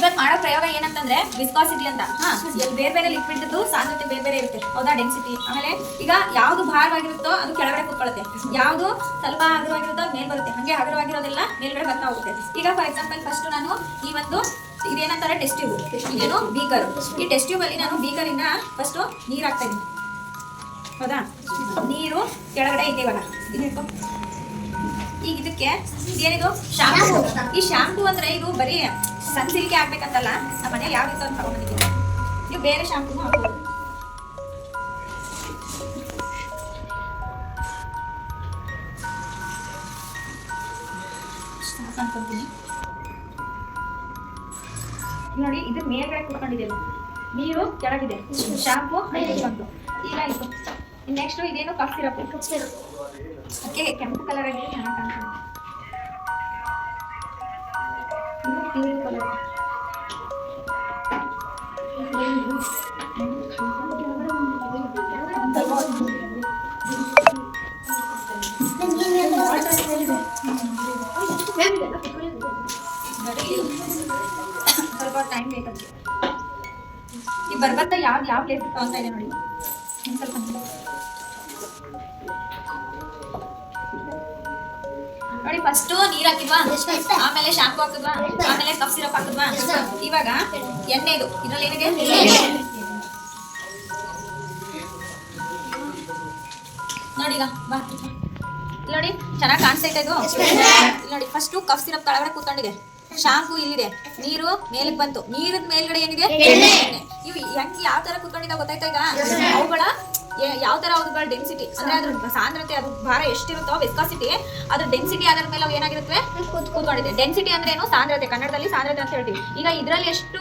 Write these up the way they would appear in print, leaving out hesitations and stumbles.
ಇವತ್ತು ಮಾಡೋ ಪ್ರಯೋಗ ಏನಂತಂದ್ರೆ ವಿಸ್ಕಾಸಿಟಿ ಅಂತ. ಎಲ್ಲಿ ಬೇರೆ ಬೇರೆ ಲಿಕ್ವಿಡ್ ಸಾಂದ್ರತೆ ಬೇರೆ ಬೇರೆ ಇರುತ್ತೆ ಹೌದಾ, ಡೆನ್ಸಿಟಿ. ಆಮೇಲೆ ಈಗ ಯಾವ್ದು ಭಾರವಾಗಿರುತ್ತೋ ಅದು ಕೆಳಗಡೆ ಕೂತ್ಕೊಳ್ಳುತ್ತೆ, ಯಾವ್ದು ಸ್ವಲ್ಪ ಹಗುರವಾಗಿರುತ್ತೋ ಮೇಲ್ ಬರುತ್ತೆ, ಹಂಗೆ ಹಗುರವಾಗಿರೋದೆಲ್ಲ ಮೇಲ್ಗಡೆ ಬರ್ತಾ ಹೋಗುತ್ತೆ. ಈಗ ಫಾರ್ ಎಕ್ಸಾಂಪಲ್ ಫಸ್ಟ್ ನಾನು ಈ ಒಂದು ಇದೇನಂತಾರೆ ಟೆಸ್ಟ್ ಟ್ಯೂಬ್, ಇದೇನು ಬೀಕರ್. ಈ ಟೆಸ್ಟ್ ಟ್ಯೂಬ್ ಅಲ್ಲಿ ನಾನು ಬೀಕರ್ ಇಂದ ಫಸ್ಟ್ ನೀರ್ ಹಾಕ್ತಾ ಇದ್ದೀನಿ ಹೌದಾ. ನೀರು ಕೆಳಗಡೆ ಇದೆ ಇವಾಗ. ಈಗ ಇದಕ್ಕೆ ಏನಿದು ಶಾಂಪೂ. ಈ ಶಾಂಪೂ ಅಂದ್ರೆ ಇದು ಬರೀ ಸನ್ಸಿಲ್ಕೆ ಆಗ್ಬೇಕಂತಲ್ಲ, ನಮ್ಮ ಮನೇಲಿ ಯಾವ ರೀತಿ ಅಂತ ತಗೊಂಡಿದ್ದೀವಿ. ನೀವು ಬೇರೆ ಶಾಂಪೂನು ಹಾಕ್ಬೋದು. ಅನ್ಕೊಂತೀನಿ ನೋಡಿ, ಇದು ಮೇಲ್ಗಡೆ ಕೂತ್ಕೊಂಡಿದೆ, ನೀರು ಕೆಳಗಿದೆ, ಶಾಂಪೂ ಬಂತು. ಈಗ ಆಯ್ತು. ನೆಕ್ಸ್ಟ್ ಇದೇನು ಕಫ್ ಸಿರಪ್. ಓಕೆ, ಕೆಂಪು ಕಲರ್ ಆಗಿದೆ, ಚೆನ್ನಾಗಿ ಕಾಣ್ತದೆ. ಇದು ಪಿಂಕ್ ಕಲರ್. ಸ್ವಲ್ಪ ಟೈಮ್ ಬೇಕಂತೆ. ಈ ಬರ್ಬತ್ತ ಯಾವ್ದು ಯಾವ ಪ್ಲೇಸ್ ತಗೊಂತ ಇದೆ ನೋಡಿ. ಸ್ವಲ್ಪ ನೋಡಿ, ಫಸ್ಟ್ ನೀರ್ ಹಾಕಿದ್ವಾ, ಆಮೇಲೆ ಶಾಂಪು ಹಾಕಿದ್ವಾ, ಆಮೇಲೆ ಕಫ್ ಸಿರಪ್ ಹಾಕಿದ್ವಾ. ಇವಾಗ ಎಣ್ಣೆದು ಇದ್ರಲ್ಲಿ ಏನಿದೆ ನೋಡಿ. ಈಗ ಬಾ ನೋಡಿ, ಚೆನ್ನಾಗಿ ಕಾಣಿಸ್ತೈತೆ ಇದು ನೋಡಿ. ಫಸ್ಟ್ ಕಫ್ ಸಿರಪ್ ತಳಗಡೆ ಕೂತ್ಕೊಂಡಿದೆ, ಶಾಂಪೂ ಇಲ್ಲಿದೆ, ನೀರು ಮೇಲಕ್ಕೆ ಬಂತು, ನೀರದ ಮೇಲ್ಗಡೆ ಏನಿದೆ ಎಣ್ಣೆ. ಇವು ಹೆಂಗ್ ಯಾವ ತರ ಕೂತ್ಕೊಂಡಿದ್ದ ಗೊತ್ತಾಯ್ತಾ. ಈಗ ಅವುಗಳ ಯಾವ ತರ ಅವುಗಳ ಡೆನ್ಸಿಟಿ ಅಂದ್ರೆ ಅದ್ರ ಸಾಂದ್ರತೆ, ಅದು ಭಾರ ಎಷ್ಟಿರುತ್ತೋ ವಿಸ್ಕಾಸಿಟಿ, ಅದ್ರ ಡೆನ್ಸಿಟಿ ಆದ್ರ ಮೇಲೆ ಅವು ಏನಾಗಿರುತ್ತೆ ಕೂತ್ಕೊಂಡಿದೆ. ಡೆನ್ಸಿಟಿ ಅಂದ್ರೆ ಏನು, ಸಾಂದ್ರತೆ, ಕನ್ನಡದಲ್ಲಿ ಸಾಂದ್ರತೆ ಅಂತ ಹೇಳ್ತೀವಿ. ಈಗ ಇದ್ರಲ್ಲಿ ಎಷ್ಟು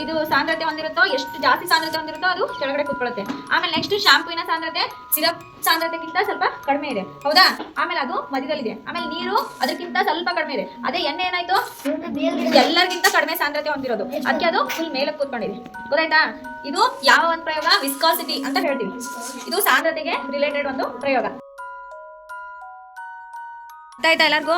ಇದು ಸಾಂದ್ರತೆ ಹೊಂದಿರುತ್ತೋ, ಎಷ್ಟು ಜಾಸ್ತಿ ಸಾಂದ್ರತೆ ಹೊಂದಿರುತ್ತೋ ಅದು ಕೆಳಗಡೆ ಕೂತ್ಕೊಳ್ಳುತ್ತೆ. ಆಮೇಲೆ ನೆಕ್ಸ್ಟ್ ಶಾಂಪೂವಿನ ಸಾಂದ್ರತೆ ಸಿರಪ್ ಸಾಂದ್ರತೆಗಿಂತ ಸ್ವಲ್ಪ ಕಡಿಮೆ ಇದೆ ಹೌದಾ. ಆಮೇಲೆ ಅದು ಮಧ್ಯದಲ್ಲಿದೆ. ಆಮೇಲೆ ನೀರು ಅದಕ್ಕಿಂತ ಸ್ವಲ್ಪ ಕಡಿಮೆ ಇದೆ. ಅದೇ ಎಣ್ಣೆ ಏನಾಯ್ತು, ಎಲ್ಲರಿಗಿಂತ ಕಡಿಮೆ ಸಾಂದ್ರತೆ ಹೊಂದಿರೋದು, ಅದಕ್ಕೆ ಅದು ಫುಲ್ ಮೇಲಕ್ಕೆ ಕೂತ್ಕೊಂಡಿದೆ. ಗೊತ್ತಾಯ್ತಾ. ಇದು ಯಾವ ಒಂದು ಪ್ರಯೋಗ, ವಿಸ್ಕಾಸಿಟಿ ಅಂತ ಹೇಳ್ತೀವಿ. ಇದು ಸಾಂದ್ರತೆಗೆ ರಿಲೇಟೆಡ್ ಒಂದು ಪ್ರಯೋಗ. ಗೊತ್ತಾಯ್ತಾ ಎಲ್ಲರಿಗೂ.